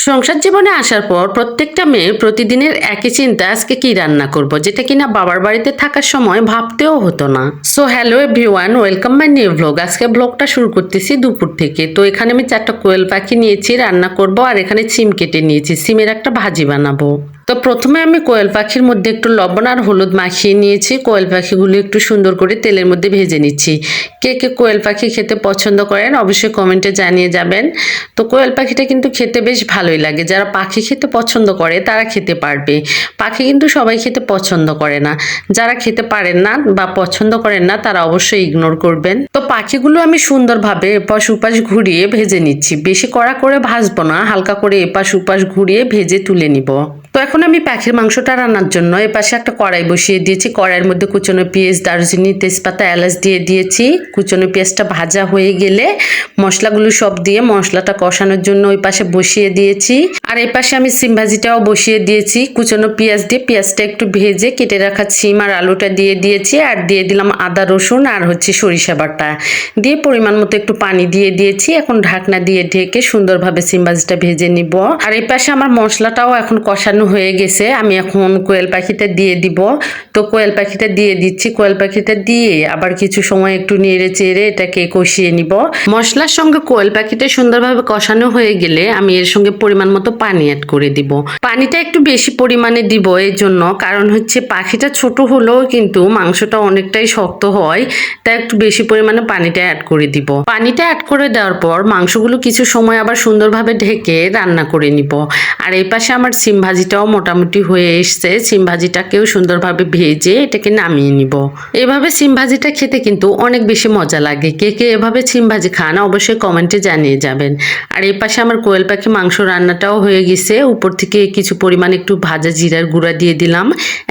সংসার জীবনে আসার পর প্রত্যেকটা মেয়ের প্রতিদিনের একই চিন্তা আজকে কি রান্না করব, যেটা কিনা বাবার বাড়িতে থাকার সময় ভাবতেও হতো না। So hello everyone, welcome my new blog. আজকে ব্লগটা শুরু করতেছি দুপুর থেকে। তো এখানে আমি 4টা কোয়েল পাখি নিয়েছি, রান্না করব। আর এখানে সিম কেটে নিয়েছি, সিমের একটা ভাজি বানাবো। তো প্রথমে আমি কোয়েল পাখির মধ্যে একটু লবণ আর হলুদ মাখিয়ে নিয়েছি। কোয়েল পাখিগুলো একটু সুন্দর করে তেলের মধ্যে ভেজে নিচ্ছি। কে কে কোয়েল পাখি খেতে পছন্দ করেন অবশ্যই কমেন্টে জানিয়ে যাবেন। তো কোয়েল পাখিটা কিন্তু খেতে বেশ ভালোই লাগে। যারা পাখি খেতে পছন্দ করে তারা খেতে পারবে। পাখি কিন্তু সবাই খেতে পছন্দ করে না। যারা খেতে পারেন না বা পছন্দ করেন না তারা অবশ্যই ইগনোর করবেন। তো পাখিগুলো আমি সুন্দরভাবে এপাশ উপাশ ঘুরিয়ে ভেজে নিচ্ছি। বেশি কড়া করে ভাজবো না, হালকা করে এপাশ উপাশ ঘুরিয়ে ভেজে তুলে নিব। তো এখন আমি পাখির মাংসটা রান্নার জন্য এপাশে একটা কড়াই বসিয়ে দিয়েছি। কড়াইয়ের মধ্যে কুচনো পেঁয়াজ, দারুচিনি, তেজপাতা, এলাচ দিয়ে দিয়েছি। কুচনো পেঁয়াজটা ভাজা হয়ে গেলে মশলাগুলো সব দিয়ে মশলাটা কষানোর জন্য ওই পাশে বসিয়ে দিয়েছি। আর এই পাশে আমি সিম ভাজিটাও বসিয়ে দিয়েছি। কুচনো পেঁয়াজ দিয়ে পেঁয়াজটা একটু ভেজে কেটে রাখা সিম আর আলুটা দিয়ে দিয়েছি। আর দিয়ে দিলাম আদা রসুন আর সরিষা বাটা দিয়ে পরিমাণ মতো একটু পানি দিয়ে দিয়েছি। এখন ঢাকনা দিয়ে ঢেকে সুন্দরভাবে সিম ভাজিটা ভেজে নিব। আর এই পাশে আমার মশলাটাও এখন কষানো হয়ে গেছে। আমি এখন কোয়েল পাখিটা দিয়ে দিব। তো কোয়েল পাখিটা দিয়ে দিচ্ছি। কোয়েল পাখিটা দিয়ে আবার কিছু সময় একটু নেড়ে চেড়ে এটাকে কষিয়ে নিব। মশলার সঙ্গে কোয়েল পাখিটা সুন্দরভাবে কষানো হয়ে গেলে আমি এর সঙ্গে পরিমাণ মতো পানি অ্যাড করে দিব। পানিটা একটু বেশি পরিমাণে দিব এই জন্য, কারণ পাখিটা ছোট হলেও কিন্তু মাংসটা অনেকটাই শক্ত হয়, তাই একটু বেশি পরিমাণে পানিটা অ্যাড করে দিব। পানিটা অ্যাড করে দেওয়ার পর মাংসগুলো কিছু সময় আবার সুন্দরভাবে ঢেকে রান্না করে নিব। আর এই পাশে আমার সিম ভাজিটাও মোটামুটি হয়ে এসছে। সিম ভাজিটাকেও সুন্দরভাবে ভেজে এটাকে নামিয়ে নিব। এভাবে সিম ভাজিটা খেতে কিন্তু অনেক বেশি মজা লাগে। কে কে এভাবে সিম ভাজি খান অবশ্যই কমেন্টে জানিয়ে যাবেন। আর এই পাশে আমার কোয়েল পাখি মাংস রান্নাটাও হয়ে গেছে। উপর থেকে কিছু পরিমাণ একটু ভাজা জিরার গুঁড়া দিয়ে দিলাম।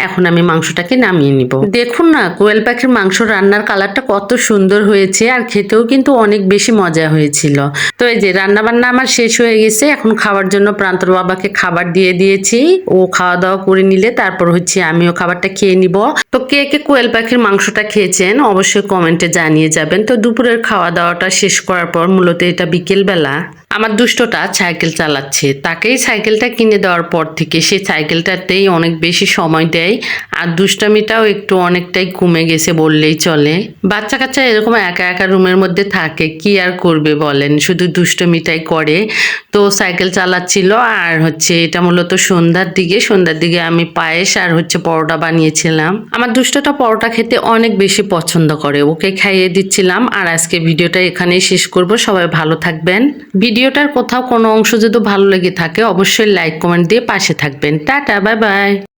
এখন আমি মাংসটাকে নামিয়ে নিব। দেখুন না কোয়েল পাখির মাংস রান্নার কালারটা কত সুন্দর হয়েছে, আর খেতেও কিন্তু অনেক বেশি মজা হয়েছিল। তো এই যে রান্না বান্না আমার শেষ হয়ে গেছে। এখন খাওয়ার জন্য প্রান্তর বাবাকে খাবার দিয়ে দিয়েছি। ও খাওয়া দাওয়া করে নিলে তারপর আমিও খাবারটা খেয়ে নিব। তো কে কে কোয়েল পাখির মাংসটা খেয়েছেন অবশ্যই কমেন্টে জানিয়ে যাবেন। তো দুপুরের খাওয়া দাওয়াটা শেষ করার পর মূলত এটা বিকেল বেলা আমার দুষ্টটা সাইকেল চালাচ্ছে। তাকেই সাইকেলটা কিনে দেওয়ার পর থেকে সে সাইকেলটাতেই অনেক বেশি সময় দেয়। আর দুষ্টামিটাও একটু অনেকটাই কমে গেছে বললেই চলে। বাচ্চা কাচ্চা এরকম একা একা রুমের মধ্যে থাকে, কি আর করবে বলেন, শুধু দুষ্টমিটাই করে। তো সাইকেল চালাচ্ছিল। আর এটা মূলত সন্ধ্যার দিকে আমি পায়েস আর পরোটা বানিয়েছিলাম। আমার দুষ্টটা পরোটা খেতে অনেক বেশি পছন্দ করে, ওকে খাইয়ে দিচ্ছিলাম। আর আজকে ভিডিওটা এখানেই শেষ করব। সবাই ভালো থাকবেন। ভিডিওটার কোথাও কোনো অংশ যদি ভালো লেগে থাকে অবশ্যই লাইক কমেন্ট দিয়ে পাশে থাকবেন। Tata, bye bye.